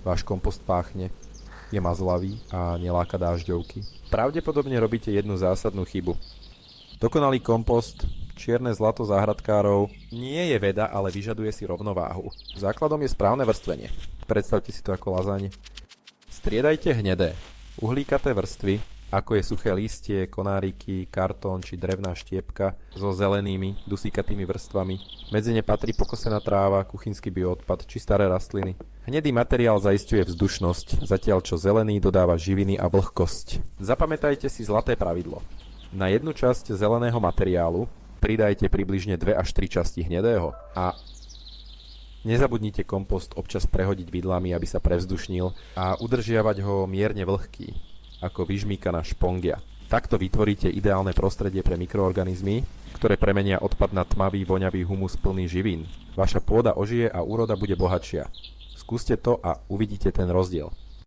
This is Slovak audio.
Váš kompost páchne, je mazlavý a neláka dážďovky. Pravdepodobne robíte jednu zásadnú chybu. Dokonalý kompost, čierne zlato záhradkárov, nie je veda, ale vyžaduje si rovnováhu. Základom je správne vrstvenie. Predstavte si to ako lazáne. Striedajte hnedé, uhlíkaté vrstvy, ako je suché listie, konáriky, kartón či drevná štiepka so zelenými, dusíkatými vrstvami. Medzi ne patrí pokosená tráva, kuchynský bioodpad či staré rastliny. Hnedý materiál zaisťuje vzdušnosť, zatiaľ čo zelený dodáva živiny a vlhkosť. Zapamätajte si zlaté pravidlo. Na jednu časť zeleného materiálu pridajte približne 2 až 3 časti hnedého a nezabudnite kompost občas prehodiť vidlami, aby sa prevzdušnil a udržiavať ho mierne vlhký, ako vyžmýkaná špongia. Takto vytvoríte ideálne prostredie pre mikroorganizmy, ktoré premenia odpad na tmavý, voňavý humus plný živín. Vaša pôda ožije a úroda bude bohatšia. Skúste to a uvidíte ten rozdiel.